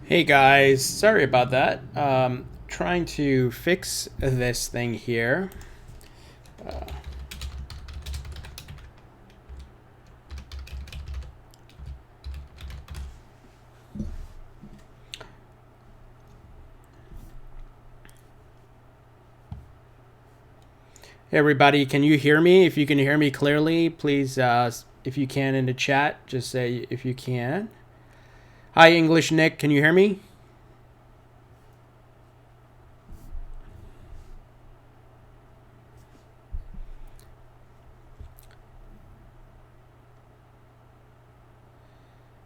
Hey guys, sorry about that. Trying to fix this thing here. Hey everybody, can you hear me? If you can hear me clearly, please, if you can in the chat, just say if you can. Hi English Nick, can you hear me?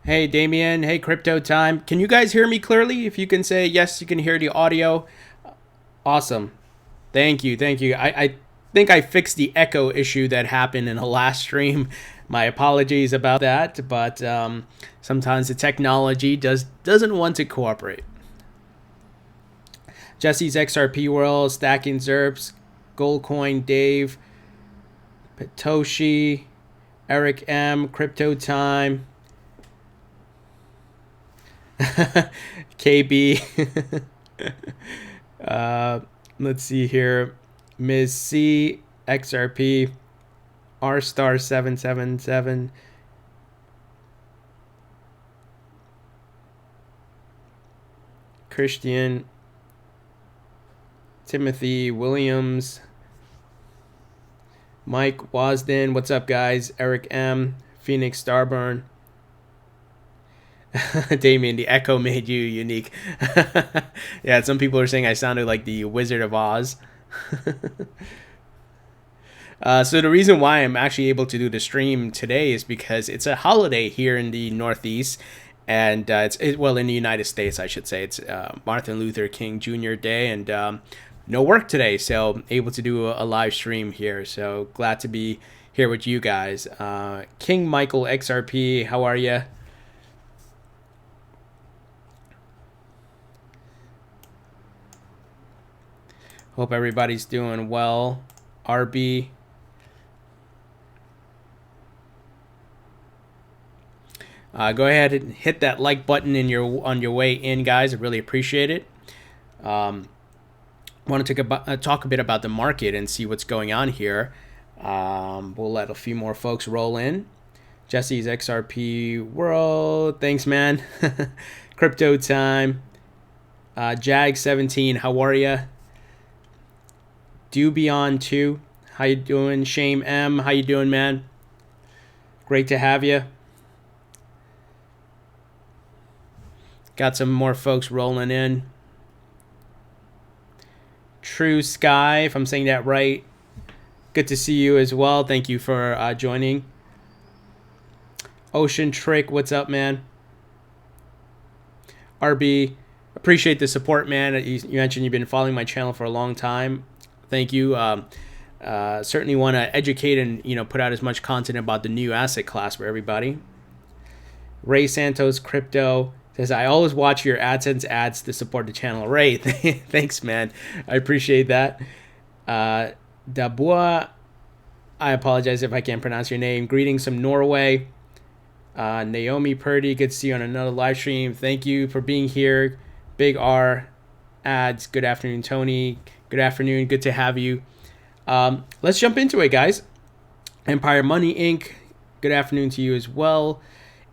Hey Damien, hey Crypto Time. Can you guys hear me clearly? If you can say yes, you can hear the audio. Awesome. Thank you, thank you. I think I fixed the echo issue that happened in the last stream. My apologies about that, but sometimes the technology doesn't want to cooperate. Jesse's XRP World, Stacking Zerps, Goldcoin Dave, Patoshi, Eric M, Crypto Time, KB. Let's see here. Ms. C, XRP, R star 777, Christian, Timothy Williams, Mike Wasden, what's up guys? Eric M, Phoenix Starburn. Damien, the echo made you unique. Yeah, some people are saying I sounded like the Wizard of Oz. So the reason why I'm actually able to do the stream today is because it's a holiday here in the Northeast, and well, in the United States, I should say. It's Martin Luther King Jr. Day, and no work today, so able to do a live stream here. So glad to be here with you guys. King Michael XRP, how are you? Hope everybody's doing well. RB. Go ahead and hit that like button on your way in, guys. I really appreciate it. Want to talk a bit about the market and see what's going on here. We'll let a few more folks roll in. Jesse's XRP World. Thanks, man. Crypto Time. Jag17, how are ya? Do Beyond 2, how you doing? Shame M, how you doing, man? Great to have you. Got some more folks rolling in. True Sky, if I'm saying that right. Good to see you as well. Thank you for joining. Ocean Trick, what's up, man? RB, appreciate the support, man. You mentioned you've been following my channel for a long time. Thank you. Certainly want to educate and put out as much content about the new asset class for everybody. Ray Santos Crypto says, I always watch your AdSense ads to support the channel. Ray, thanks, man. I appreciate that. Dabua, I apologize if I can't pronounce your name. Greetings from Norway. Naomi Purdy, good to see you on another live stream. Thank you for being here. Big R ads. Good afternoon, Tony. Good afternoon. Good to have you. Let's jump into it, guys. Empire Money Inc. Good afternoon to you as well.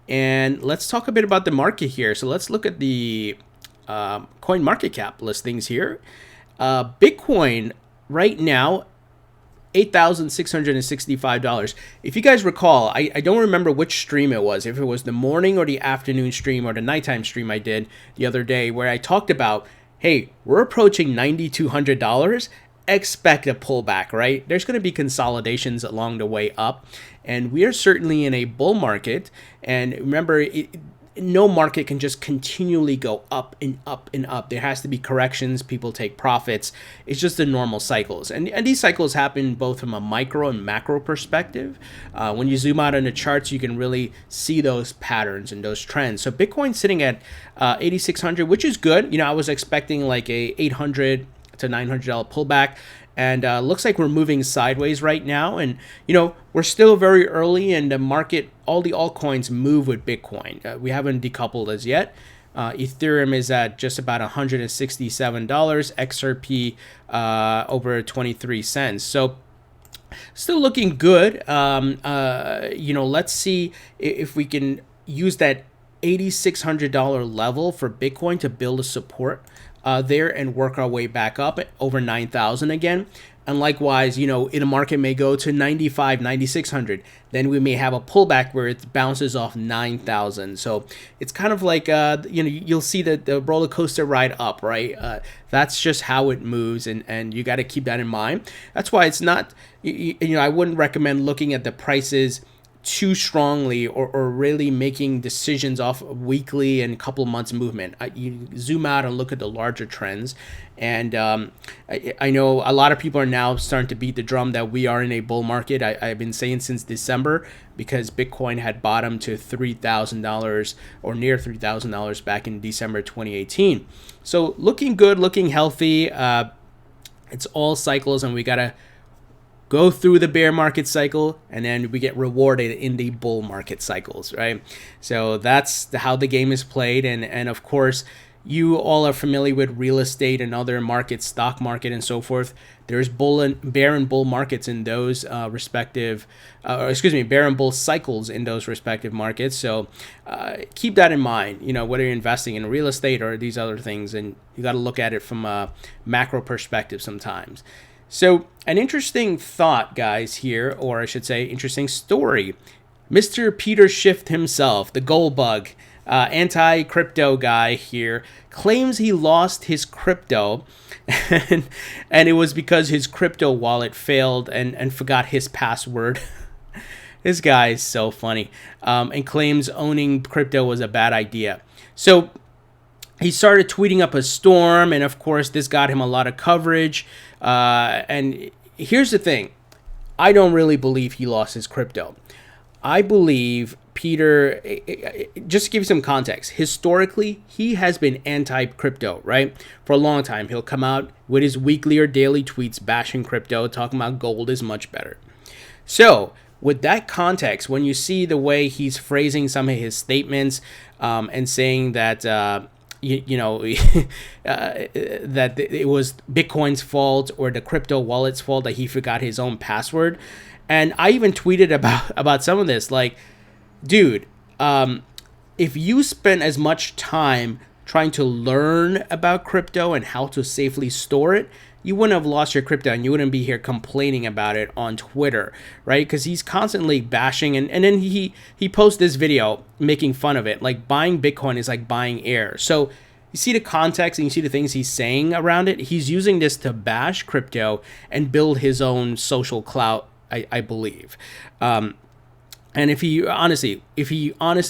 And let's talk a bit about the market here. So let's look at the coin market cap listings here. Bitcoin right now, $8,665. If you guys recall, I don't remember which stream it was, if it was the morning or the afternoon stream or the nighttime stream I did the other day, where I talked about, hey, we're approaching $9,200. Expect a pullback, right? There's going to be consolidations along the way up, and we are certainly in a bull market. And remember, no market can just continually go up and up and up. There has to be corrections. People take profits. It's just the normal cycles. And these cycles happen both from a micro and macro perspective. When you zoom out on the charts, you can really see those patterns and those trends. So Bitcoin's sitting at 8,600, which is good. I was expecting like a 800 to $900 pullback, and looks like we're moving sideways right now. And we're still very early in the market. All the altcoins move with Bitcoin. We haven't decoupled as yet. Ethereum is at just about $167. XRP over 23 cents. So still looking good. Let's see if we can use that $8,600 level for Bitcoin to build a support there and work our way back up at over 9,000 again. And likewise, in a market may go to 95, 9,600. Then we may have a pullback where it bounces off 9,000. So it's kind of like, you'll see the roller coaster ride up, right? That's just how it moves. And you got to keep that in mind. That's why it's not, I wouldn't recommend looking at the prices too strongly or really making decisions off weekly and couple months movement. You zoom out and look at the larger trends. And I know a lot of people are now starting to beat the drum that we are in a bull market. I've been saying since December, because Bitcoin had bottomed to $3,000 or near $3,000 back in December 2018. So looking good, looking healthy. It's all cycles, and we got to go through the bear market cycle, and then we get rewarded in the bull market cycles, right? So that's how the game is played. And of course, you all are familiar with real estate and other markets, stock market and so forth. There's bear and bull markets in those bear and bull cycles in those respective markets. So keep that in mind, whether you're investing in real estate or these other things, and you got to look at it from a macro perspective sometimes. So an interesting thought, guys, here, or I should say interesting story. Mr. Peter Schiff himself, the gold bug, anti-crypto guy here, claims he lost his crypto and it was because his crypto wallet failed and forgot his password. This guy is so funny, and claims owning crypto was a bad idea. So he started tweeting up a storm, and of course this got him a lot of coverage. And here's the thing. I don't really believe he lost his crypto. I believe Peter, just to give you some context, historically, he has been anti-crypto, right? For a long time. He'll come out with his weekly or daily tweets bashing crypto, talking about gold is much better. So with that context, when you see the way he's phrasing some of his statements and saying that that it was Bitcoin's fault or the crypto wallet's fault that he forgot his own password. And I even tweeted about some of this, like, dude, if you spend as much time trying to learn about crypto and how to safely store it, you wouldn't have lost your crypto and you wouldn't be here complaining about it on Twitter, right? Because he's constantly bashing, and then he posts this video making fun of it. Like, buying Bitcoin is like buying air. So you see the context and you see the things he's saying around it. He's using this to bash crypto and build his own social clout, I believe. And if he honestly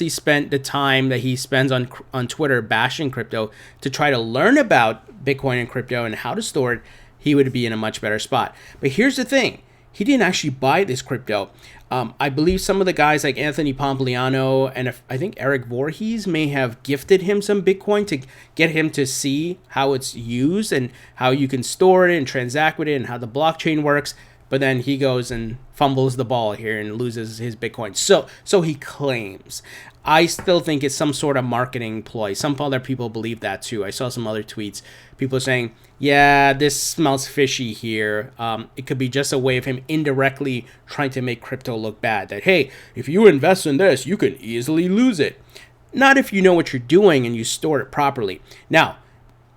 spent the time that he spends on Twitter bashing crypto to try to learn about Bitcoin and crypto and how to store it, he would be in a much better spot. But here's the thing. He didn't actually buy this crypto. I believe some of the guys like Anthony Pompliano and I think Eric Voorhees may have gifted him some Bitcoin to get him to see how it's used and how you can store it and transact with it and how the blockchain works. But then he goes and fumbles the ball here and loses his Bitcoin. So he claims. I still think it's some sort of marketing ploy. Some other people believe that too. I saw some other tweets. People saying, yeah, this smells fishy here. It could be just a way of him indirectly trying to make crypto look bad. That, hey, if you invest in this, you can easily lose it. Not if you know what you're doing and you store it properly. Now,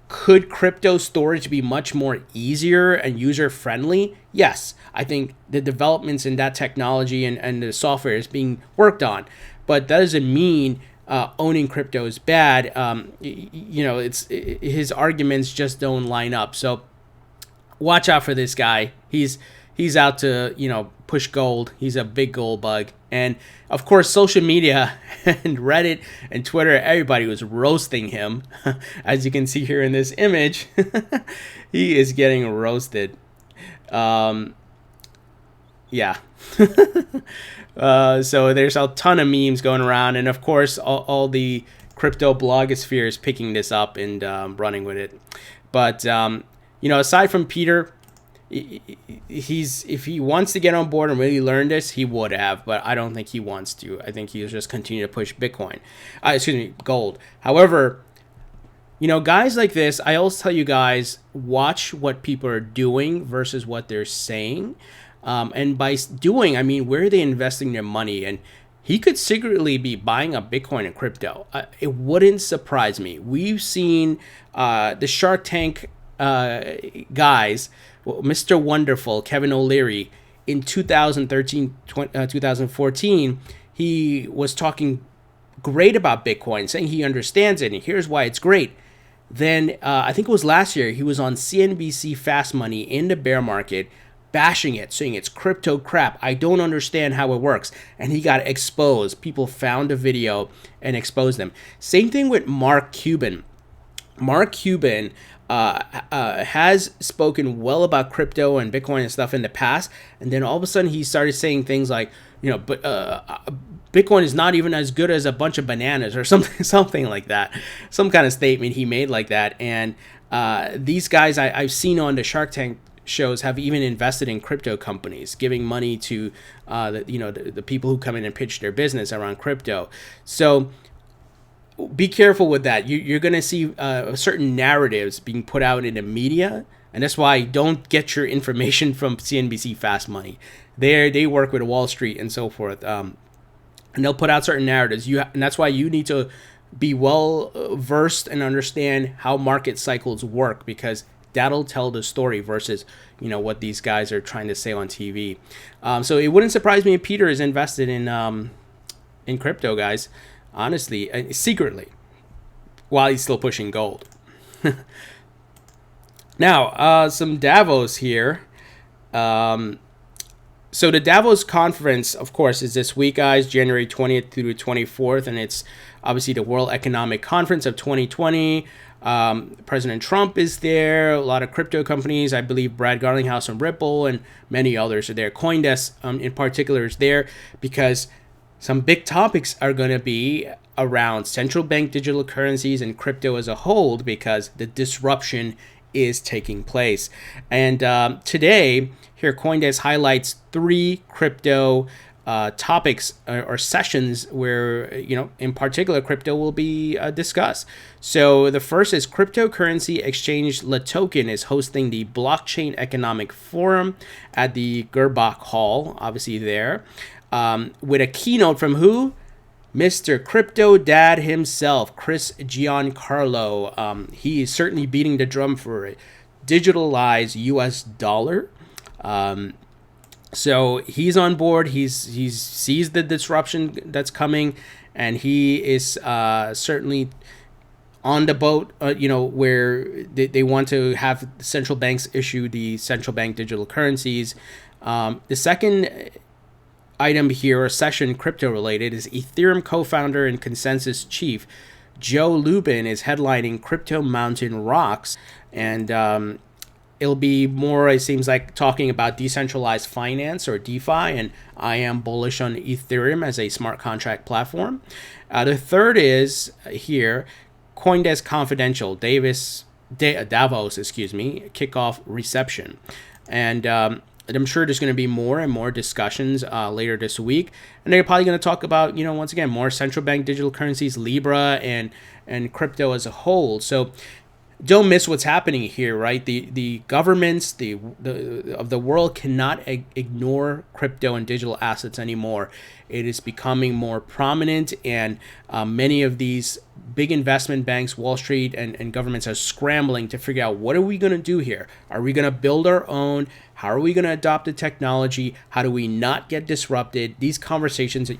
could crypto storage be much more easier and user-friendly? Yes. I think the developments in that technology and the software is being worked on. But that doesn't mean owning crypto is bad. His arguments just don't line up. So watch out for this guy. He's out to, push gold. He's a big gold bug. And of course, social media and Reddit and Twitter, everybody was roasting him. As you can see here in this image, he is getting roasted. Yeah. So there's a ton of memes going around. And of course, all the crypto blogosphere is picking this up and running with it. But, aside from Peter, if he wants to get on board and really learn this, he would have, but I don't think he wants to. I think he'll just continue to push gold. However, Guys like this, I always tell you guys, watch what people are doing versus what they're saying. And by doing, I mean, where are they investing their money? And he could secretly be buying up Bitcoin and crypto. It wouldn't surprise me. We've seen the Shark Tank guys, Mr. Wonderful, Kevin O'Leary, in 2013, 2014, he was talking great about Bitcoin, saying he understands it, and here's why it's great. Then I think it was last year, he was on CNBC Fast Money in the bear market, bashing it, saying it's crypto crap. I don't understand how it works. And he got exposed. People found a video and exposed them. Same thing with Mark Cuban. Mark Cuban has spoken well about crypto and Bitcoin and stuff in the past. And then all of a sudden he started saying things like, but Bitcoin is not even as good as a bunch of bananas or something like that. Some kind of statement he made like that. And these guys I've seen on the Shark Tank shows have even invested in crypto companies, giving money to the people who come in and pitch their business around crypto. So be careful with that. You're going to see certain narratives being put out in the media. And that's why don't get your information from CNBC Fast Money. They work with Wall Street and so forth. And they'll put out certain narratives. And that's why you need to be well versed and understand how market cycles work, because that'll tell the story versus what these guys are trying to say on TV. So it wouldn't surprise me if Peter is invested in crypto, guys. Honestly, secretly, while he's still pushing gold. Now, some Davos here. So the Davos conference, of course, is this week, guys, January 20th through the 24th, and it's obviously the World Economic Conference of 2020. President Trump is there. A lot of crypto companies, I believe Brad Garlinghouse and Ripple and many others are there. CoinDesk in particular is there because some big topics are going to be around central bank digital currencies and crypto as a whole, because the disruption is taking place. And today, here CoinDesk highlights 3 crypto topics or sessions where, in particular, crypto will be discussed. So the first is cryptocurrency exchange LaToken is hosting the Blockchain Economic Forum at the Gerbach Hall, obviously there, with a keynote from who? Mr. Crypto Dad himself, Chris Giancarlo. He is certainly beating the drum for a digitalized US dollar. So he's on board. He sees the disruption that's coming, and he is certainly on the boat, where they want to have central banks issue the central bank digital currencies. The second item here, or session crypto related, is Ethereum co-founder and Consensus chief Joe Lubin is headlining Crypto Mountain Rocks, and it'll be more, it seems like, talking about decentralized finance or DeFi, and I am bullish on Ethereum as a smart contract platform. The third is here, CoinDesk Confidential, Davos, kickoff reception. And I'm sure there's going to be more and more discussions later this week. And they're probably going to talk about, once again, more central bank digital currencies, Libra, and crypto as a whole. So don't miss what's happening here, right? The governments of the world cannot ignore crypto and digital assets anymore. It is becoming more prominent, and many of these big investment banks, Wall Street, and governments are scrambling to figure out, what are we going to do here? Are we going to build our own? How are we going to adopt the technology? How do we not get disrupted? These conversations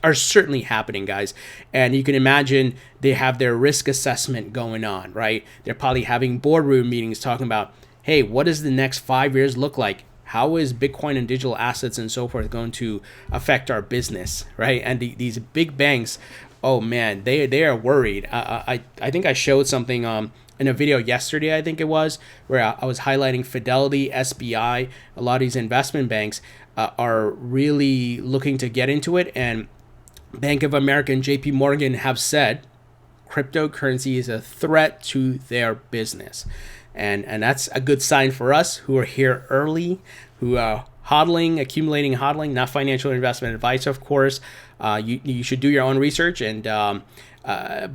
are certainly happening, guys. And you can imagine they have their risk assessment going on, right? They're probably having boardroom meetings talking about, hey, what does the next 5 years look like? How is Bitcoin and digital assets and so forth going to affect our business, right? And these big banks, oh man, they are worried. I think I showed something in a video yesterday, I think it was, where I was highlighting Fidelity, SBI. A lot of these investment banks are really looking to get into it, and Bank of America and JP Morgan have said cryptocurrency is a threat to their business. And that's a good sign for us who are here early, who are accumulating hodling, not financial investment advice, of course. You should do your own research, and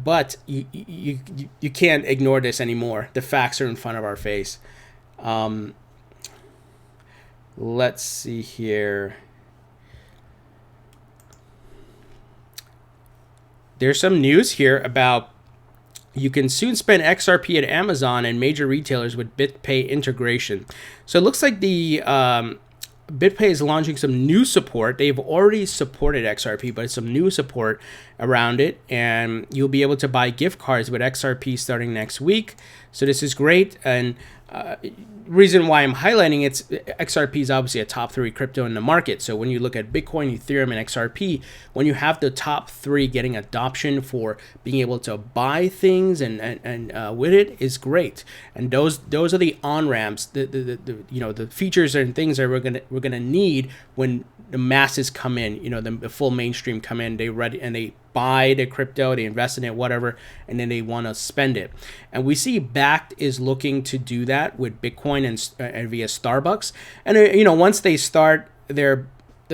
but you can't ignore this anymore. The facts are in front of our face. Let's see here. There's some news here about you can soon spend XRP at Amazon and major retailers with BitPay integration. So it looks like the BitPay is launching some new support. They've already supported XRP, but it's some new support around it, and you'll be able to buy gift cards with XRP starting next week. So this is great, and reason why I'm highlighting it's XRP is obviously a top 3 crypto in the market. So when you look at Bitcoin, Ethereum, and XRP, when you have the top 3 getting adoption for being able to buy things and with it is great. And those are the on ramps, the features and things that we're gonna need when the masses come in. The full mainstream come in. They ready and they buy the crypto, they invest in it, whatever, and then they want to spend it. And we see Bakkt is looking to do that with Bitcoin and via Starbucks. And once they start the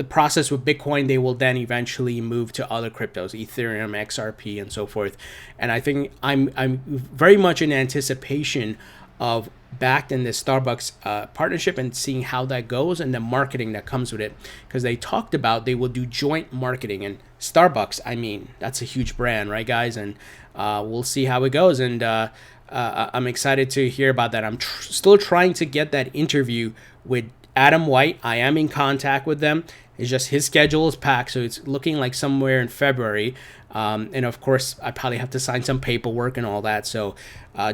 process with Bitcoin, they will then eventually move to other cryptos, Ethereum, XRP, and so forth. And I think I'm very much in anticipation of Bakkt and the Starbucks partnership and seeing how that goes and the marketing that comes with it, because they talked about they will do joint marketing. And Starbucks, I mean, that's a huge brand, right, guys? And we'll see how it goes. And I'm excited to hear about that. I'm still trying to get that interview with Adam White. I am in contact with them. It's just his schedule is packed, so it's looking like somewhere in February. And of course, I probably have to sign some paperwork and all that. So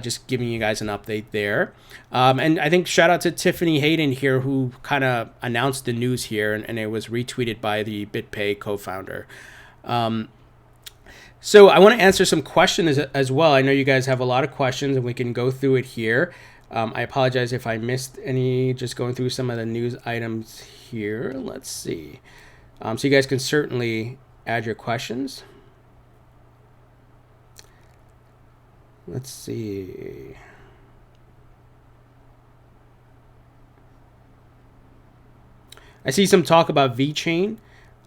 just giving you guys an update there. And I think shout out to Tiffany Hayden here, who kind of announced the news here, and it was retweeted by the BitPay co-founder. So I want to answer some questions as well. I know you guys have a lot of questions, and we can go through it here. I apologize if I missed any, just going through some of the news items here. Let's see. So you guys can certainly add your questions. Let's see. I see some talk about VeChain.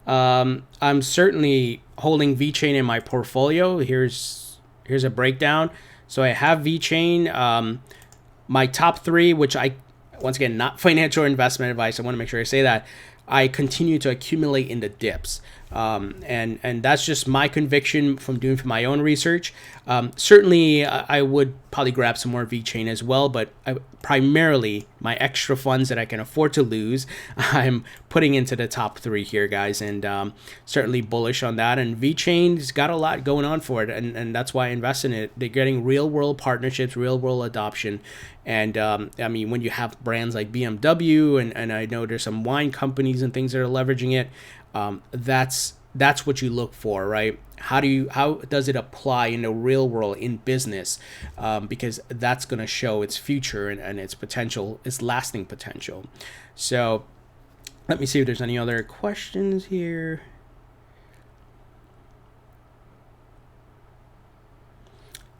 I'm certainly holding VeChain in my portfolio. Here's a breakdown. So I have VeChain. My top 3, which once again, not financial investment advice, I want to make sure I say that, I continue to accumulate in the dips. And that's just my conviction from doing for my own research. Certainly, I would probably grab some more VeChain as well, but primarily my extra funds that I can afford to lose, I'm putting into the top 3 here, guys, and certainly bullish on that. And VeChain's got a lot going on for it, and that's why I invest in it. They're getting real-world partnerships, real-world adoption. And I mean, when you have brands like BMW, and I know there's some wine companies and things that are leveraging it, that's what you look for, right? How does it apply in the real world in business? Because that's going to show its future and its potential, its lasting potential. So let me see if there's any other questions here.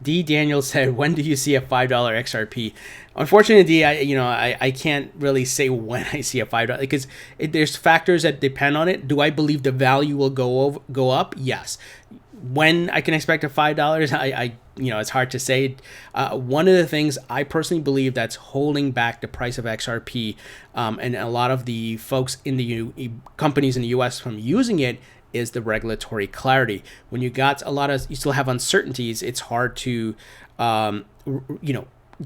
D. Daniel said, when do you see a $5 XRP? Unfortunately, D, I can't really say when I see a $5, because there's factors that depend on it. Do I believe the value will go up? Yes. When I can expect a $5, it's hard to say. One of the things I personally believe that's holding back the price of XRP, and a lot of the folks in the companies in the US from using it, is the regulatory clarity. When you still have uncertainties, it's hard to,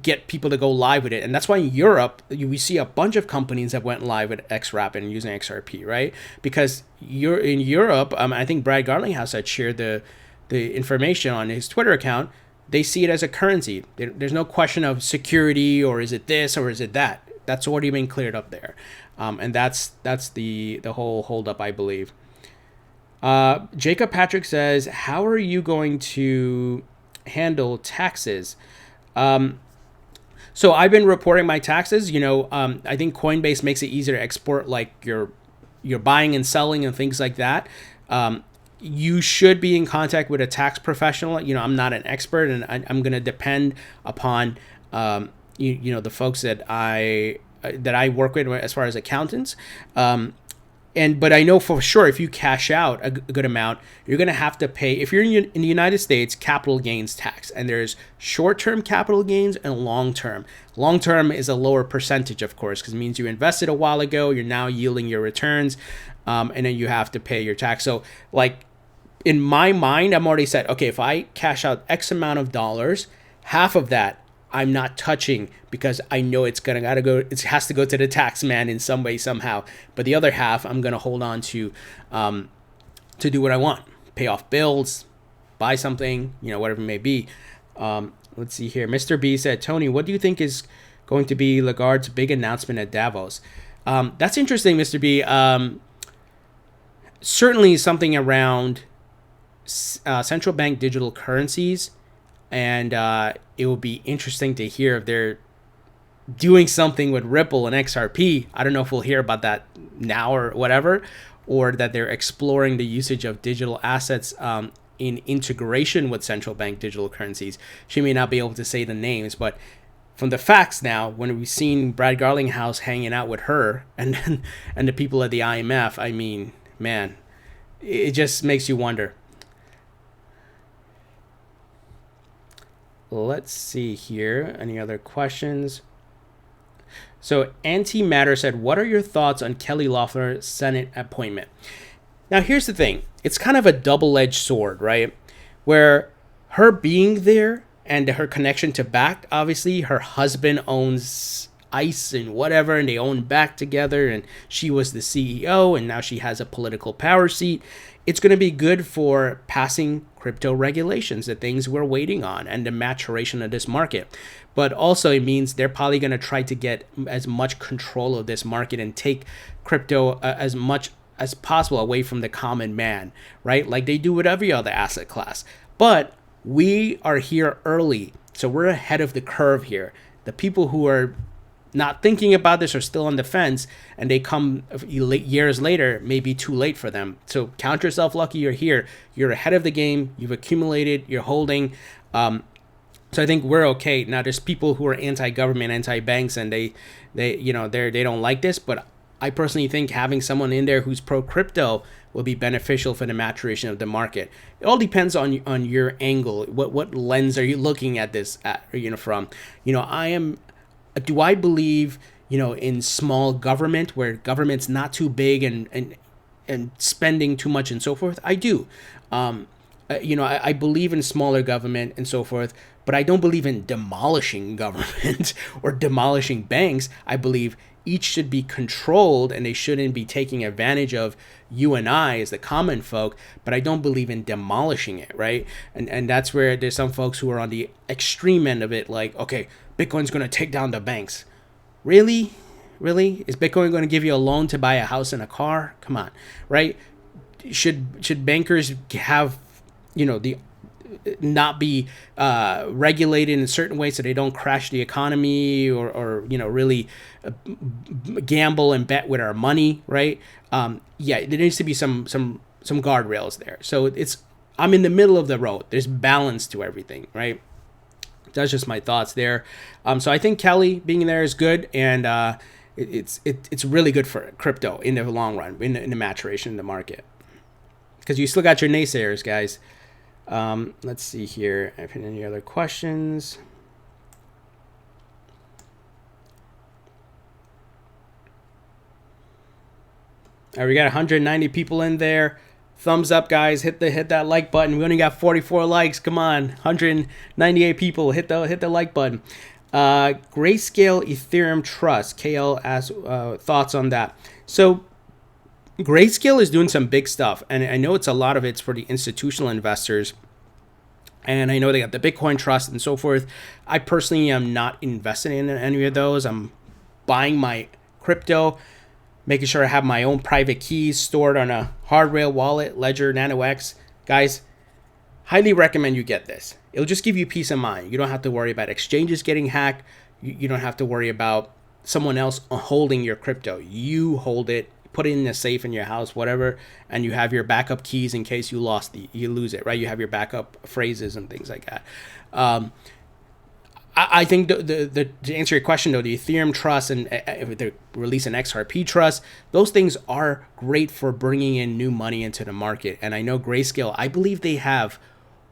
get people to go live with it. And that's why in Europe, we see a bunch of companies that went live with XRapid and using XRP, right? Because you're in Europe, I think Brad Garlinghouse had shared the information on his Twitter account. They see it as a currency. There's no question of security, or is it this, or is it that. That's already been cleared up there. And that's the whole holdup, I believe. Jacob Patrick says, how are you going to handle taxes? So I've been reporting my taxes. I think Coinbase makes it easier to export, like your buying and selling and things like that. You should be in contact with a tax professional. I'm not an expert, and I'm going to depend upon the folks that I work with as far as accountants. but I know for sure if you cash out a good amount, you're going to have to pay, if you're in the United States, capital gains tax. And there's short-term capital gains and long-term. Long-term is a lower percentage, of course, because it means you invested a while ago, you're now yielding your returns, and then you have to pay your tax. So like in my mind, I'm already set, okay, if I cash out X amount of dollars, half of that I'm not touching because I know it has to go to the tax man in some way, somehow. But the other half I'm gonna hold on to do what I want, pay off bills, buy something, whatever it may be. Let's see here. Mr. B said, Tony, what do you think is going to be Lagarde's big announcement at Davos? That's interesting, Mr. B. Certainly something around central bank digital currencies. And it will be interesting to hear if they're doing something with Ripple and XRP. I don't know if we'll hear about that now or whatever, or that they're exploring the usage of digital assets in integration with central bank digital currencies. She may not be able to say the names, but from the facts now, when we've seen Brad Garlinghouse hanging out with her and the people at the IMF, I mean, man, it just makes you wonder. Let's see here. Any other questions? So Antimatter said, what are your thoughts on Kelly Loeffler's Senate appointment? Now, here's the thing. It's kind of a double-edged sword, right? Where her being there and her connection to Bakkt, obviously, her husband owns ICE and whatever, and they own Bakkt together, and she was the CEO, and now she has a political power seat. It's going to be good for passing crypto regulations, the things we're waiting on, and the maturation of this market. But also it means they're probably going to try to get as much control of this market and take crypto as much as possible away from the common man, right? Like they do with every other asset class. But we are here early, so we're ahead of the curve here. The people who are not thinking about this are still on the fence, and they come years later, may be too late for them. So count yourself lucky you're here. You're ahead of the game. You've accumulated. You're holding. So I think we're okay. Now there's people who are anti-government, anti-banks, and they don't like this. But I personally think having someone in there who's pro-crypto will be beneficial for the maturation of the market. It all depends on your angle. What lens are you looking at this from? Do I believe, in small government where government's not too big and spending too much and so forth? I do. I believe in smaller government and so forth, but I don't believe in demolishing government or demolishing banks. I believe each should be controlled and they shouldn't be taking advantage of you and I as the common folk, but I don't believe in demolishing it, right? And that's where there's some folks who are on the extreme end of it, like, okay, Bitcoin's going to take down the banks. Really? Is Bitcoin going to give you a loan to buy a house and a car? Come on, right? Should bankers have, not be regulated in a certain way so they don't crash the economy or really gamble and bet with our money, right? There needs to be some guardrails there. So I'm in the middle of the road. There's balance to everything, right? That's just my thoughts there. So I think Kelly being there is good, and it's really good for crypto in the long run, in the maturation of the market. Because you still got your naysayers, guys. Let's see here. If any other questions? All right, we got 190 people in there. Thumbs up, guys. Hit that like button. We only got 44 likes. Come on, 198 people. Hit the like button. Grayscale Ethereum Trust. KL asks thoughts on that. So Grayscale is doing some big stuff, and I know a lot of it's for the institutional investors. And I know they got the Bitcoin Trust and so forth. I personally am not investing in any of those. I'm buying my crypto, making sure I have my own private keys stored on a Hardware wallet, Ledger Nano X. Guys, highly recommend you get this. It'll just give you peace of mind. You don't have to worry about exchanges getting hacked. You don't have to worry about someone else holding your crypto. You hold it, put it in a safe in your house, whatever, and you have your backup keys in case you lose it, right? You have your backup phrases and things like that. I think the to answer your question though, the Ethereum Trust and if they release an XRP Trust, those things are great for bringing in new money into the market. And I know Grayscale, I believe they have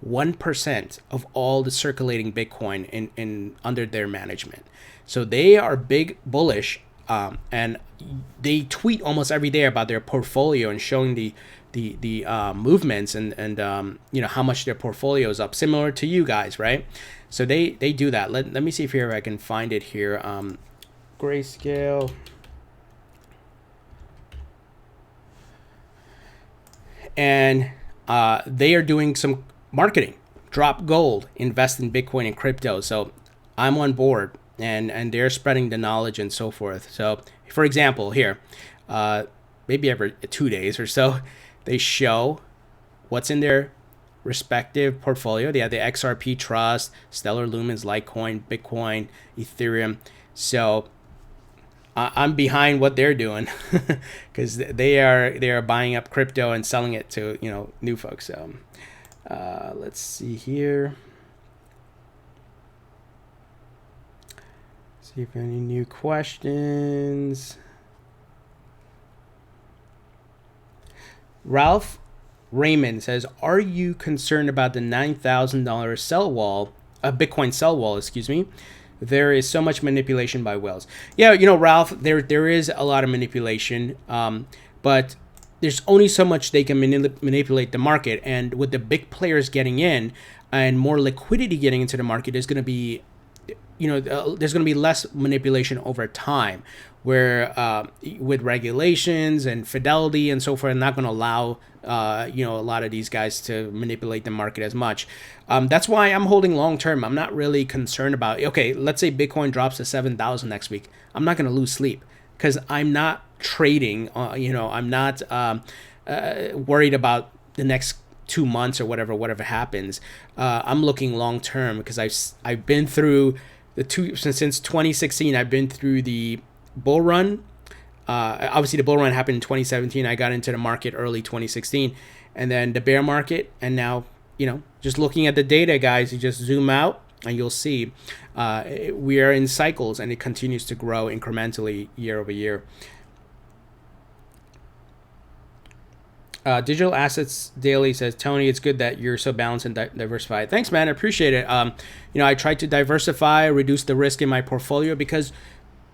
1% of all the circulating Bitcoin in under their management. So they are big bullish, and they tweet almost every day about their portfolio and showing the movements and you know how much their portfolio is up, similar to you guys, right? So they do that. Let me see if here I can find it here. Grayscale. And they are doing some marketing. Drop gold, invest in Bitcoin and crypto. So I'm on board, and they're spreading the knowledge and so forth. So for example, here, maybe every 2 days or so, they show what's in their respective portfolio. They have the XRP Trust, Stellar Lumens, Litecoin, Bitcoin, Ethereum. So I'm behind what they're doing because they are buying up crypto and selling it to, you know, new folks. So let's see here. See if any new questions. Ralph Raymond says, "Are you concerned about the $9,000 sell wall, Bitcoin sell wall? Excuse me. There is so much manipulation by whales." Yeah, you know, Ralph, there is a lot of manipulation, but there's only so much they can manipulate the market. And with the big players getting in and more liquidity getting into the market, there's going to be, you know, there's going to be less manipulation over time, where with regulations and Fidelity and so forth, I'm not going to allow you know, a lot of these guys to manipulate the market as much. That's why I'm holding long term. I'm not really concerned about, okay, let's say Bitcoin drops to 7,000 next week. I'm not going to lose sleep because I'm not trading. You know, I'm not worried about the next 2 months or whatever happens. I'm looking long term because I've been through since 2016. I've been through the bull run. Obviously, the bull run happened in 2017. I got into the market early 2016, and then the bear market, and now, you know, just looking at the data, guys, you just zoom out and you'll see we are in cycles, and it continues to grow incrementally year over year. Digital Assets Daily says, "Tony, it's good that you're so balanced and diversified." Thanks, man. I appreciate it. You know, I try to diversify, reduce the risk in my portfolio because,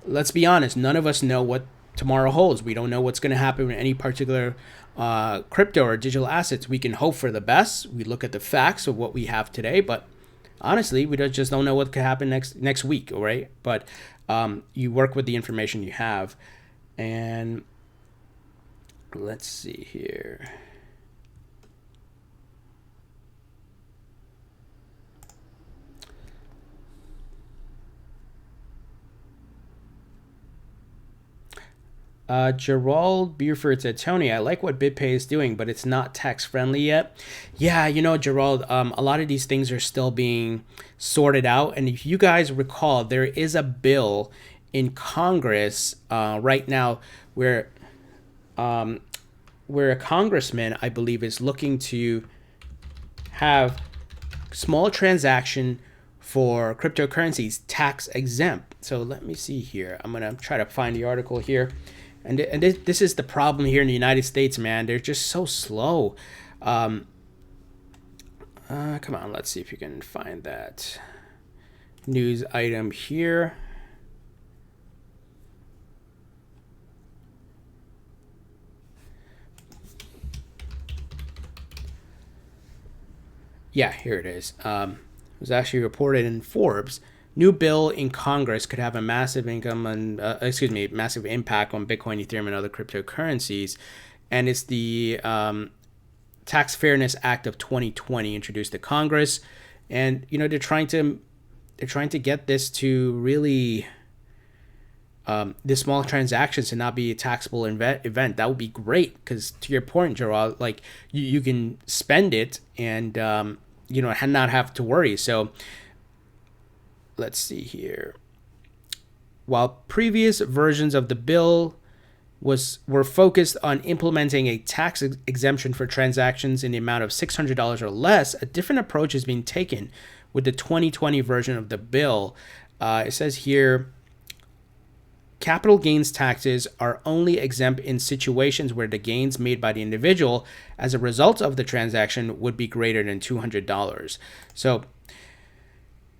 let's be honest, none of us know what tomorrow holds. We don't know what's going to happen with any particular crypto or digital assets. We can hope for the best. We look at the facts of what we have today, but honestly, we just don't know what could happen next week, all right? But you work with the information you have. And let's see here. Gerald Buford said, "Tony, I like what BitPay is doing, but it's not tax friendly yet." Yeah, you know, Gerald, a lot of these things are still being sorted out. And if you guys recall, there is a bill in Congress right now where a congressman, I believe, is looking to have small transaction for cryptocurrencies tax exempt. So let me see here. I'm going to try to find the article here. And this is the problem here in the United States, man. They're just so slow. Come on, let's see if you can find that news item here. Yeah, here it is. It was actually reported in Forbes. New bill in Congress could have a massive massive impact on Bitcoin, Ethereum, and other cryptocurrencies. And it's the Tax Fairness Act of 2020 introduced to Congress. And, you know, they're trying to get this to really the small transactions to not be a taxable event. That would be great because, to your point, Gerald, like you can spend it and you know, not have to worry. So let's see here. While previous versions of the bill were focused on implementing a tax exemption for transactions in the amount of $600 or less, a different approach is being taken with the 2020 version of the bill. It says here, capital gains taxes are only exempt in situations where the gains made by the individual as a result of the transaction would be greater than $200. So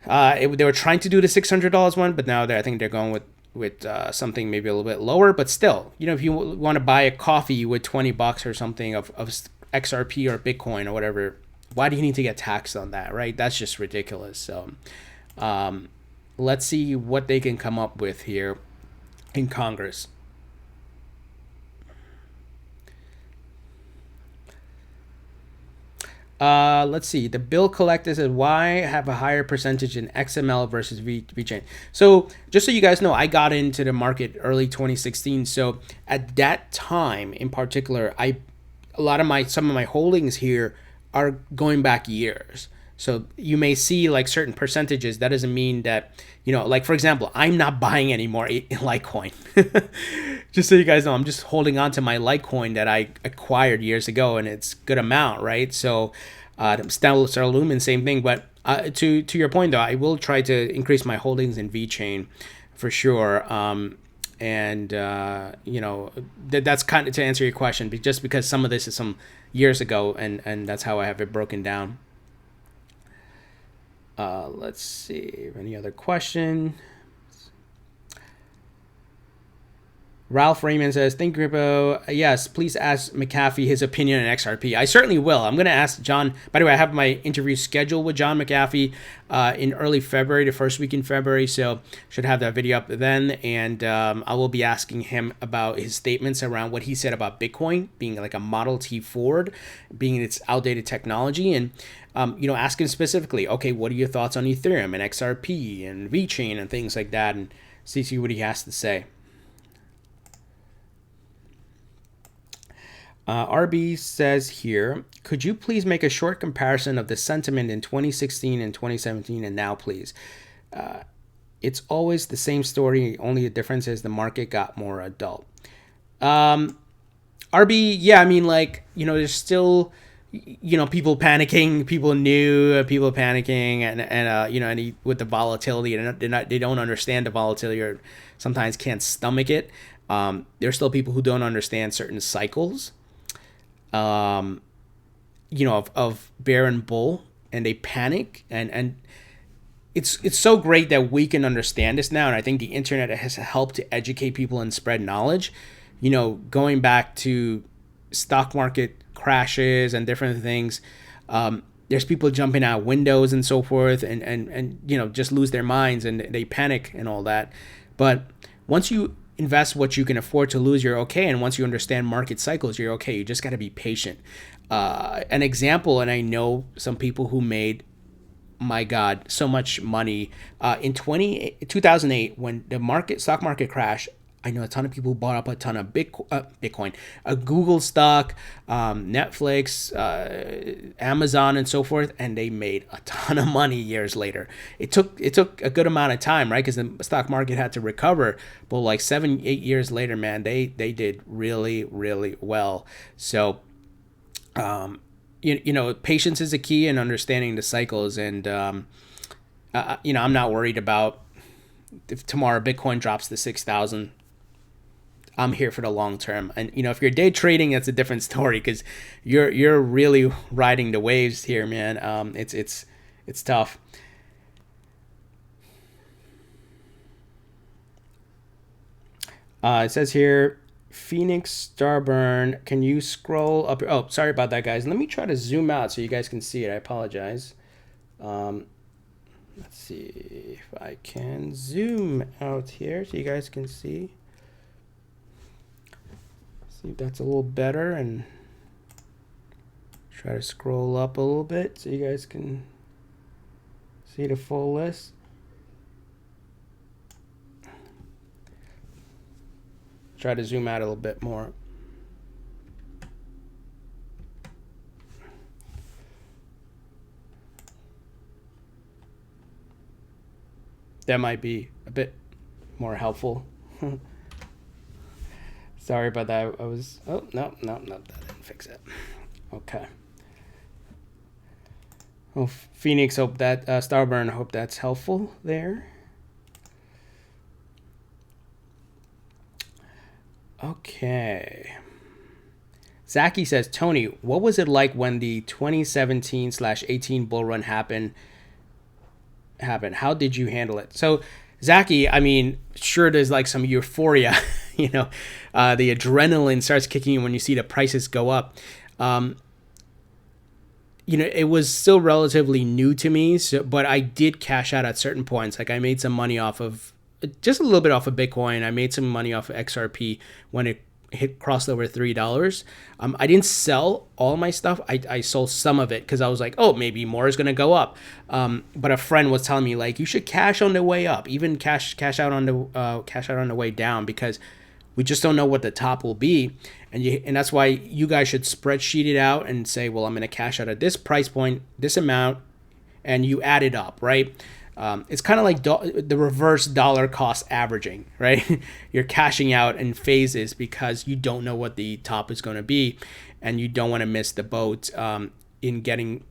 they were trying to do the $600 one, but now I think they're going with something maybe a little bit lower. But still, if you want to buy a coffee with $20 or something of XRP or Bitcoin or whatever, why do you need to get taxed on that, right? That's just ridiculous. So let's see what they can come up with here in Congress. Let's see. The bill collector said, why have a higher percentage in XML versus VeChain? So just so you guys know, I got into the market early 2016. So at that time in particular, some of my holdings here are going back years. So you may see like certain percentages. That doesn't mean that, like for example, I'm not buying any more Litecoin. Just so you guys know, I'm just holding on to my Litecoin that I acquired years ago, and it's good amount, right? So Stellar Lumen, same thing. But to your point though, I will try to increase my holdings in VeChain for sure. That's kind of to answer your question, just because some of this is some years ago, and that's how I have it broken down. Let's see. Any other question? Ralph Raymond says, "Thank you, Grippo. Yes, please ask McAfee his opinion on XRP." I certainly will. I'm going to ask John. By the way, I have my interview scheduled with John McAfee in early February, the first week in February. So should have that video up then. And I will be asking him about his statements around what he said about Bitcoin being like a Model T Ford, being its outdated technology. And ask him specifically, okay, what are your thoughts on Ethereum and XRP and VeChain and things like that, and see what he has to say. RB says here, could you please make a short comparison of the sentiment in 2016 and 2017 and now, please? It's always the same story, only the difference is the market got more adult. RB, yeah, I mean, there's still, people panicking, people panicking, and with the volatility, and they don't understand the volatility or sometimes can't stomach it. There's still people who don't understand certain cycles. Of bear and bull, and they panic, and it's so great that we can understand this now, and I think the internet has helped to educate people and spread knowledge. Going back to stock market crashes and different things, there's people jumping out windows and so forth, and just lose their minds and they panic and all that. But once you invest what you can afford to lose, you're okay. And once you understand market cycles, you're okay. You just got to be patient. An example, and I know some people who made, my God, so much money in 2008 when the stock market crashed. I know a ton of people who bought up a ton of Bitcoin, Google stock, Netflix, Amazon, and so forth, and they made a ton of money years later. It took a good amount of time, right? Because the stock market had to recover, but like 7-8 years later, man, they did really, really well. So, patience is a key in understanding the cycles, and I'm not worried about if tomorrow Bitcoin drops to 6,000. I'm here for the long term. And if you're day trading, that's a different story, because you're really riding the waves here, man. It's tough. It says here, Phoenix Starburn, can you scroll up? Oh, sorry about that, guys. Let me try to zoom out so you guys can see it. I apologize. Let's see if I can zoom out here so you guys can see. See if that's a little better, and try to scroll up a little bit so you guys can see the full list. Try to zoom out a little bit more. That might be a bit more helpful. Sorry about that. I was. Oh, no, no, no. That didn't fix it. Okay. Oh, Phoenix, hope that. Starburn, hope that's helpful there. Okay. Zaki says, Tony, what was it like when the 2017/18 bull run happened? How did you handle it? So, Zaki, I mean, sure, there's like some euphoria, you know, the adrenaline starts kicking in when you see the prices go up. Um, it was still relatively new to me, but I did cash out at certain points. Like I made some money off of just a little bit off of Bitcoin. I made some money off of XRP when it hit crossed over $3. I didn't sell all my stuff. I sold some of it because I was like, oh, maybe more is gonna go up. But a friend was telling me like you should cash on the way up, even cash out on the way down because we just don't know what the top will be, and that's why you guys should spreadsheet it out and say, well, I'm gonna cash out at this price point, this amount, and you add it up, right? It's kind of like the reverse dollar cost averaging, right? You're cashing out in phases because you don't know what the top is going to be, and you don't want to miss the boat in getting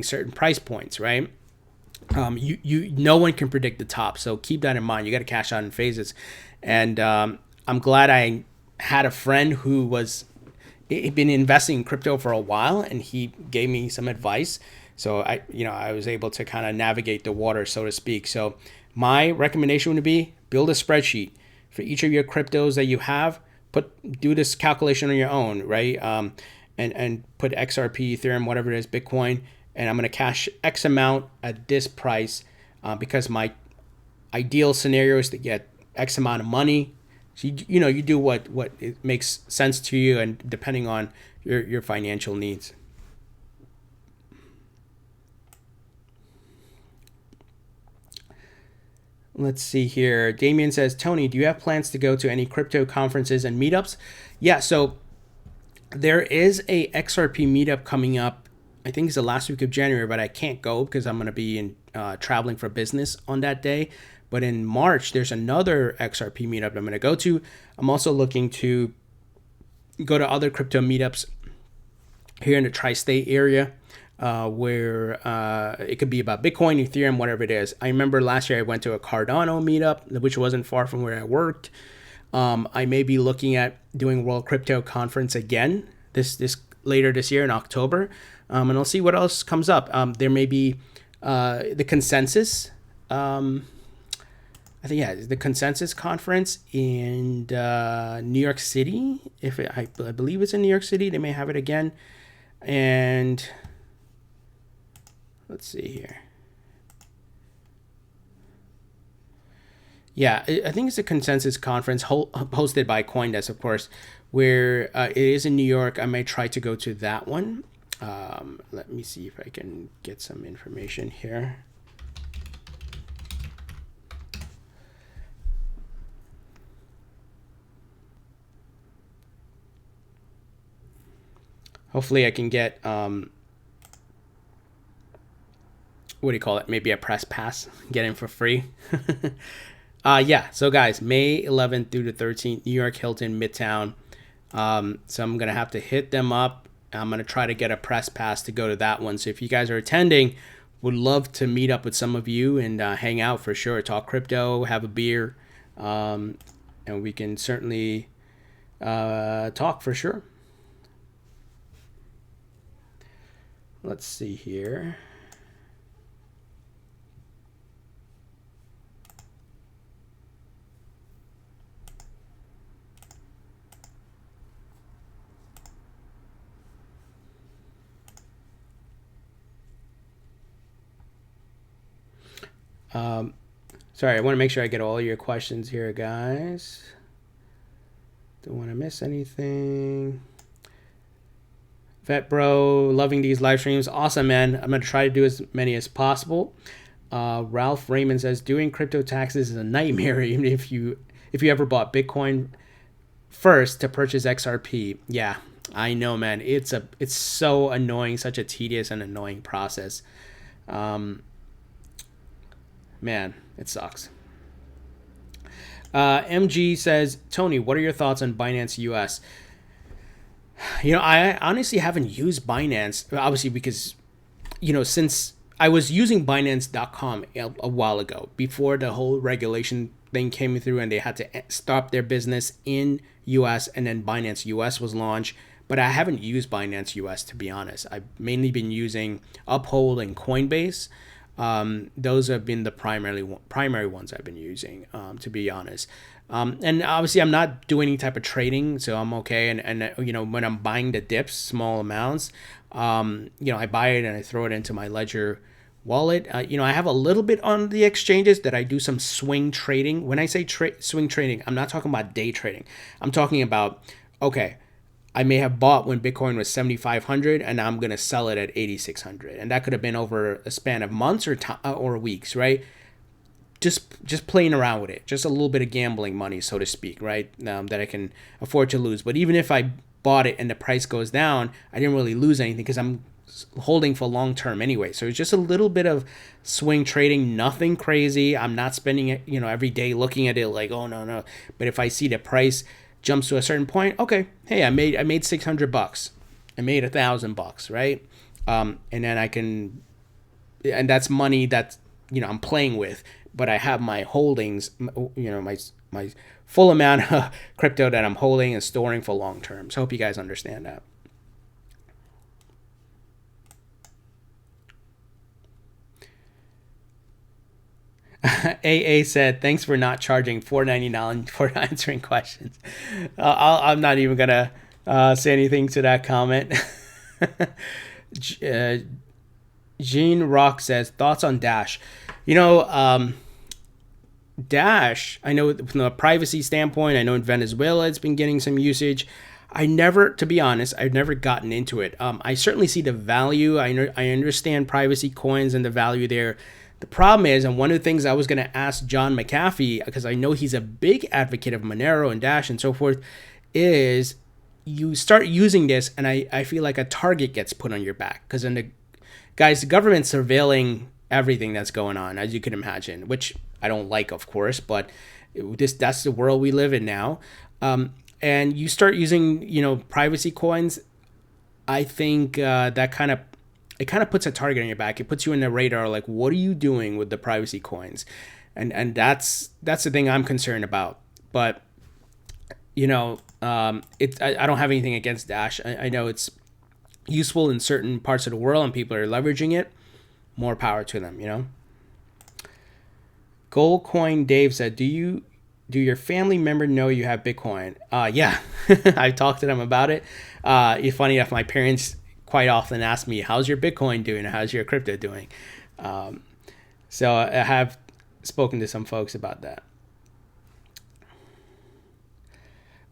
certain price points, right? No one can predict the top, so keep that in mind. You got to cash out in phases, and I'm glad I had a friend who was been investing in crypto for a while, and he gave me some advice. So I was able to kind of navigate the water, so to speak. So my recommendation would be build a spreadsheet for each of your cryptos that you have. Do this calculation on your own, right? And put XRP, Ethereum, whatever it is, Bitcoin, and I'm going to cash X amount at this price because my ideal scenario is to get X amount of money. So you do what it makes sense to you, and depending on your financial needs. Let's see here. Damien says, Tony, do you have plans to go to any crypto conferences and meetups? Yeah, so there is a XRP meetup coming up. I think it's the last week of January, but I can't go because I'm going to be traveling for business on that day. But in March, there's another XRP meetup I'm going to go to. I'm also looking to go to other crypto meetups here in the tri-state area. Where it could be about Bitcoin, Ethereum, whatever it is. I remember last year I went to a Cardano meetup, which wasn't far from where I worked. I may be looking at doing World Crypto Conference again this later this year in October, and I'll see what else comes up. There may be the Consensus. I think the Consensus Conference in New York City. I believe it's in New York City. They may have it again, and let's see here. Yeah, I think it's a Consensus Conference hosted by CoinDesk, of course, where it is in New York. I may try to go to that one. Let me see if I can get some information here. Hopefully I can get what do you call it? Maybe a press pass, get in for free. So guys, May 11th through the 13th, New York Hilton Midtown. So I'm gonna have to hit them up. I'm gonna try to get a press pass to go to that one. So if you guys are attending, would love to meet up with some of you and hang out for sure. Talk crypto, have a beer, and we can certainly talk for sure. Let's see here. Sorry, I want to make sure I get all your questions here, guys. Don't want to miss anything. Vet Bro, loving these live streams. Awesome, man. I'm going to try to do as many as possible. Ralph Raymond says, doing crypto taxes is a nightmare, even if you ever bought Bitcoin first to purchase XRP. Yeah, I know, man. It's so annoying, such a tedious and annoying process. Man, it sucks. MG says, Tony, what are your thoughts on Binance US? I honestly haven't used Binance, obviously, because, since I was using Binance.com a while ago, before the whole regulation thing came through and they had to stop their business in US, and then Binance US was launched. But I haven't used Binance US, to be honest. I've mainly been using Uphold and Coinbase. Those have been the primary ones I've been using, to be honest. And obviously, I'm not doing any type of trading, so I'm okay. And when I'm buying the dips, small amounts, I buy it and I throw it into my Ledger wallet. I have a little bit on the exchanges that I do some swing trading. When I say swing trading, I'm not talking about day trading. I'm talking about, okay, I may have bought when Bitcoin was 7,500 and I'm going to sell it at 8,600. And that could have been over a span of months or weeks, right? Just playing around with it, just a little bit of gambling money, so to speak, right? That I can afford to lose. But even if I bought it and the price goes down, I didn't really lose anything because I'm holding for long term anyway. So it's just a little bit of swing trading, nothing crazy. I'm not spending it, every day looking at it like, oh no. But if I see the price jumps to a certain point, okay, hey, I made $600. I made $1,000, right? And then and that's money that I'm playing with, but I have my holdings, my full amount of crypto that I'm holding and storing for long term. So I hope you guys understand that. AA said, "Thanks for not charging $4.99 for answering questions." I'm not even gonna say anything to that comment. Gene Rock says, "Thoughts on Dash?" Dash, I know from a privacy standpoint, I know in Venezuela it's been getting some usage. To be honest, I've never gotten into it. I certainly see the value. I understand privacy coins and the value there. The problem is, and one of the things I was going to ask John McAfee, because I know he's a big advocate of Monero and Dash and so forth, is you start using this and I feel like a target gets put on your back. Because the government's surveilling everything that's going on, as you can imagine, which I don't like, of course, but that's the world we live in now. And you start using, privacy coins, I think that kind of puts a target on your back. It puts you in the radar, like, what are you doing with the privacy coins? And that's the thing I'm concerned about. But I don't have anything against Dash. I know it's useful in certain parts of the world and people are leveraging it. More power to them. Goldcoin Dave said, do your family member know you have Bitcoin? Yeah, I talked to them about it. It's funny enough, my parents quite often ask me, how's your Bitcoin doing? How's your crypto doing? So I have spoken to some folks about that.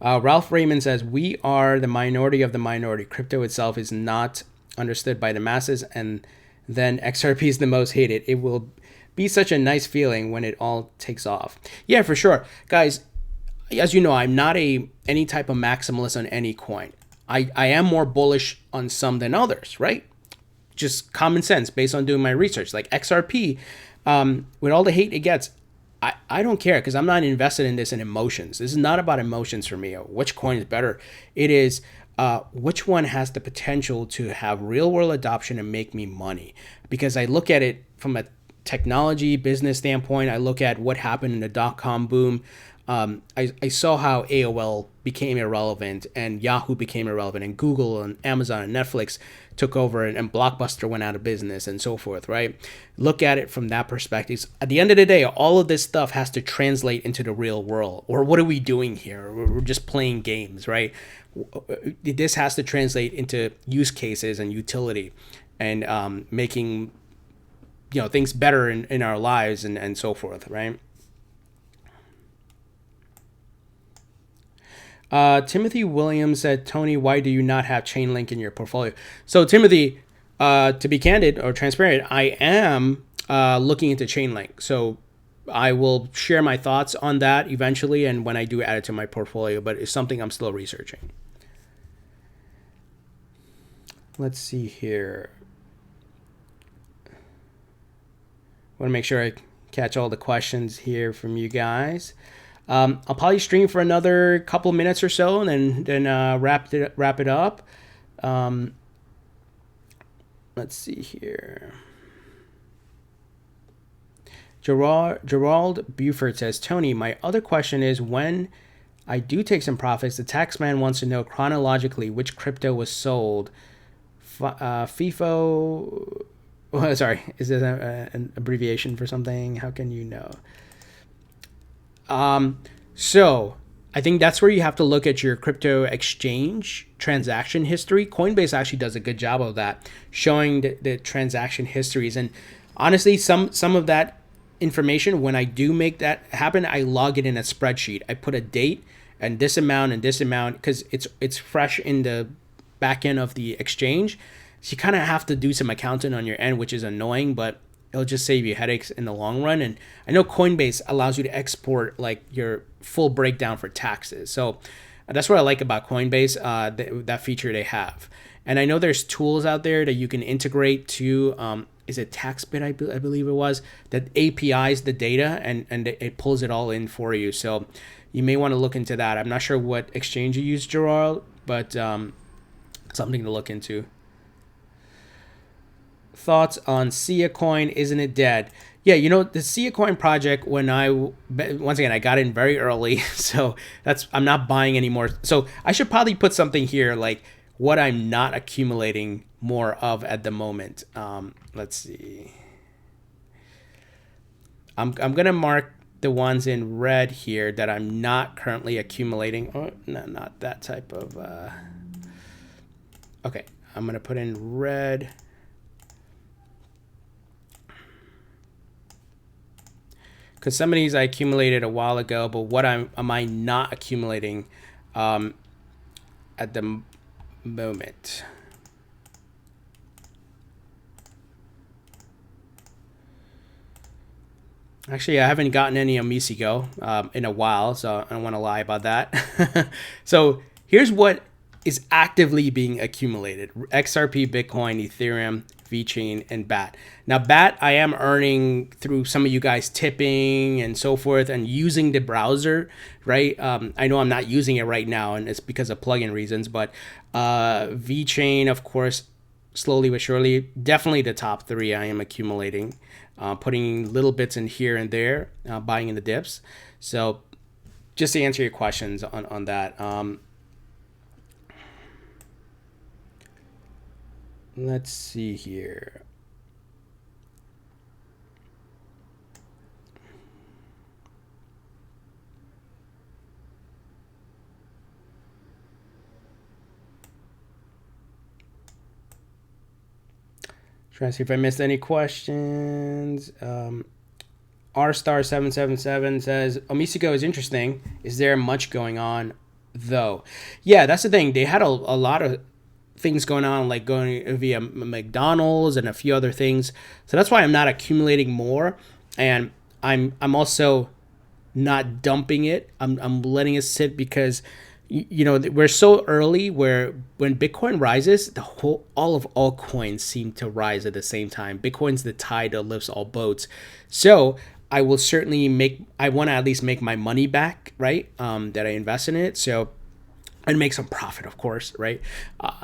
Ralph Raymond says, we are the minority of the minority. Crypto itself is not understood by the masses, and then XRP is the most hated. It will be such a nice feeling when it all takes off. Yeah, for sure. Guys, as you know, I'm not any type of maximalist on any coin. I am more bullish on some than others, right? Just common sense based on doing my research. Like XRP, with all the hate it gets, I don't care because I'm not invested in this in emotions. This is not about emotions for me. Which coin is better? It is which one has the potential to have real world adoption and make me money. Because I look at it from a technology business standpoint. I look at what happened in the dot-com boom. I saw how AOL became irrelevant and Yahoo became irrelevant and Google and Amazon and Netflix took over and Blockbuster went out of business and so forth, right? Look at it from that perspective. At the end of the day, all of this stuff has to translate into the real world. Or what are we doing here? We're just playing games, right? This has to translate into use cases and utility and making things better in our lives and so forth, right? Timothy Williams said, Tony, why do you not have Chainlink in your portfolio? So Timothy, to be candid or transparent, I am looking into Chainlink. So I will share my thoughts on that eventually and when I do add it to my portfolio, but it's something I'm still researching. Let's see here. Want to make sure I catch all the questions here from you guys. I'll probably stream for another couple minutes or so, and then wrap it up. Let's see here. Gerald Buford says, Tony, my other question is, when I do take some profits, the tax man wants to know chronologically which crypto was sold. FIFO, oh, sorry, is this an abbreviation for something? How can you know? So I think that's where you have to look at your crypto exchange transaction history. Coinbase actually does a good job of that, showing the transaction histories. And honestly, some of that information, when I do make that happen, I log it in a spreadsheet. I put a date and this amount because it's fresh in the back end of the exchange. So you kind of have to do some accounting on your end, which is annoying, but it'll just save you headaches in the long run. And I know Coinbase allows you to export like your full breakdown for taxes. So that's what I like about Coinbase, that feature they have. And I know there's tools out there that you can integrate to, is it TaxBit, I believe it was, that APIs the data and it pulls it all in for you. So you may want to look into that. I'm not sure what exchange you use, Gerald, but something to look into. Thoughts on Sia Coin? Isn't it dead? Yeah, the Sia Coin project, once again, I got in very early, so I'm not buying anymore. So I should probably put something here like what I'm not accumulating more of at the moment. Let's see. I'm gonna mark the ones in red here that I'm not currently accumulating. Oh, no, not that type of. Okay, I'm gonna put in red. Because some of these I accumulated a while ago, but what am I not accumulating at the moment? Actually, I haven't gotten any Amigo in a while, so I don't want to lie about that. So here's what is actively being accumulated: XRP, Bitcoin, Ethereum, VeChain, and BAT. Now, BAT, I am earning through some of you guys tipping and so forth and using the browser, right? I know I'm not using it right now, and it's because of plugin reasons, but VeChain, of course, slowly but surely, definitely the top three I am accumulating, putting little bits in here and there, buying in the dips. So just to answer your questions on that. Let's see here. Trying to see if I missed any questions. R-Star777 says, Omisigo is interesting. Is there much going on, though? Yeah, that's the thing. They had a lot of things going on, like going via McDonald's and a few other things. So that's why I'm not accumulating more. And I'm also not dumping it. I'm letting it sit because we're so early where when Bitcoin rises, all of altcoins seem to rise at the same time. Bitcoin's the tide that lifts all boats. So I will certainly I want to at least make my money back, right? That I invest in it. So and make some profit, of course, right?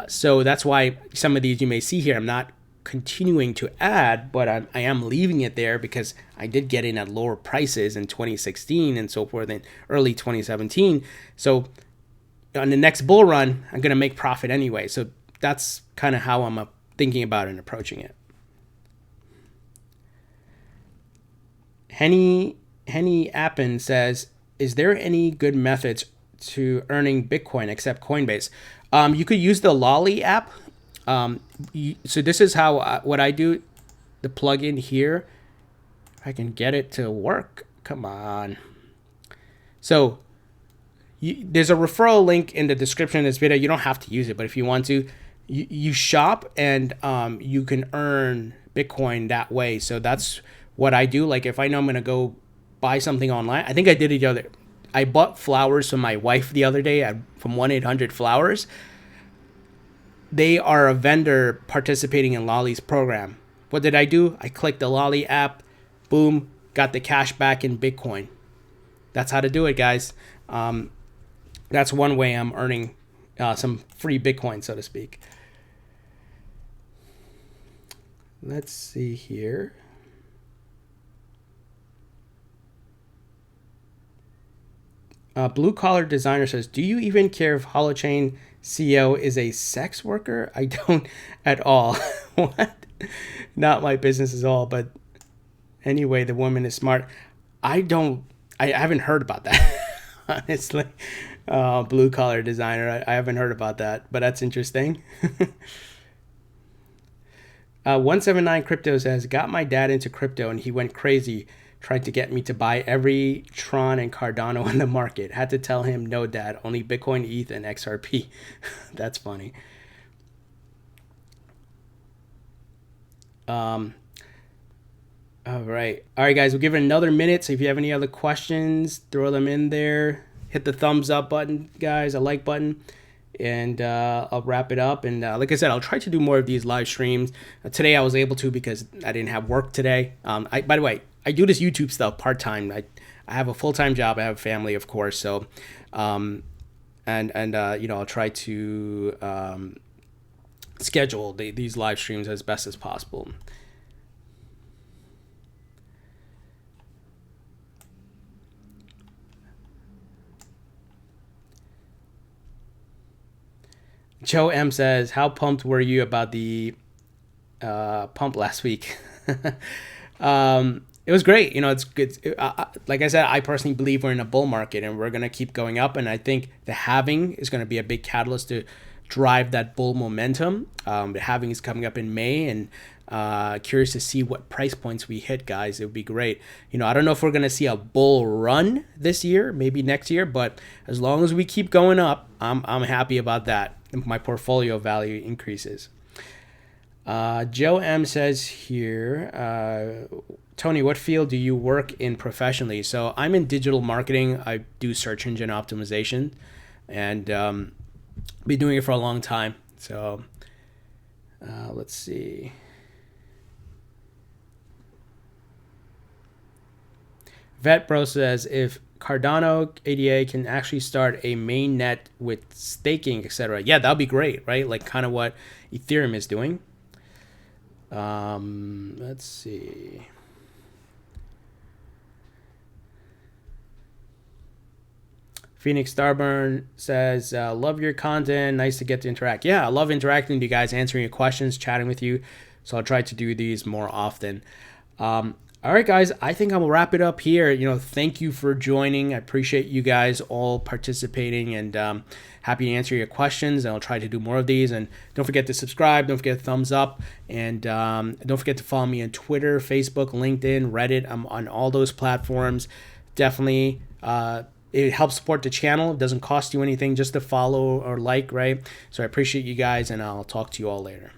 So that's why some of these you may see here, I'm not continuing to add, but I am leaving it there because I did get in at lower prices in 2016 and so forth in early 2017. So on the next bull run, I'm going to make profit anyway. So that's kind of how I'm thinking about it and approaching it. Henny Appen says, is there any good methods to earning Bitcoin except Coinbase? You could use the Lolly app. So this is how what I do. The plugin here, if I can get it to work. Come on. So there's a referral link in the description of this video. You don't have to use it, but if you want to, you shop and you can earn Bitcoin that way. So that's what I do. Like if I know I'm gonna go buy something online, I think I did it I bought flowers from my wife the other day from 1-800-Flowers. They are a vendor participating in Lolly's program. What did I do? I clicked the Lolly app, boom, got the cash back in Bitcoin. that's how to do it, guys. That's one way I'm earning some free Bitcoin, so to speak. Let's see here. Blue Collar Designer says, do you even care if Holochain CEO is a sex worker? I don't at all. What? Not my business at all. But anyway, the woman is smart. I haven't heard about that, honestly. Blue Collar Designer, I haven't heard about that, but that's interesting. 179 Crypto says, got my dad into crypto and he went crazy. Tried to get me to buy every Tron and Cardano in the market. Had to tell him, no, Dad, only Bitcoin, ETH, and XRP. That's funny. All right, guys. We'll give it another minute. So if you have any other questions, throw them in there. Hit the thumbs up button, guys, a like button, and I'll wrap it up. And like I said, I'll try to do more of these live streams. Today I was able to because I didn't have work today. By the way, I do this YouTube stuff part-time. I have a full-time job. I have a family, of course. So, I'll try to schedule these live streams as best as possible. Joe M says, how pumped were you about the pump last week? It was great. It's good. Like I said, I personally believe we're in a bull market and we're going to keep going up. And I think the halving is going to be a big catalyst to drive that bull momentum. The halving is coming up in May, and curious to see what price points we hit, guys. It would be great. I don't know if we're going to see a bull run this year, maybe next year, but as long as we keep going up, I'm happy about that. My portfolio value increases. Joe M says here, Tony, what field do you work in professionally? So I'm in digital marketing. I do search engine optimization, and been doing it for a long time. So let's see. VetBro says, if Cardano ADA can actually start a main net with staking, etc. Yeah, that'll be great, right? Like kind of what Ethereum is doing. Let's see. Phoenix Starburn says, love your content. Nice to get to interact. Yeah, I love interacting with you guys, answering your questions, chatting with you. So I'll try to do these more often. All right, guys, I think I'm going to wrap it up here. Thank you for joining. I appreciate you guys all participating, and happy to answer your questions. And I'll try to do more of these. And don't forget to subscribe. Don't forget to thumbs up. And don't forget to follow me on Twitter, Facebook, LinkedIn, Reddit. I'm on all those platforms. Definitely. It helps support the channel. It doesn't cost you anything just to follow or like, right? So I appreciate you guys, and I'll talk to you all later.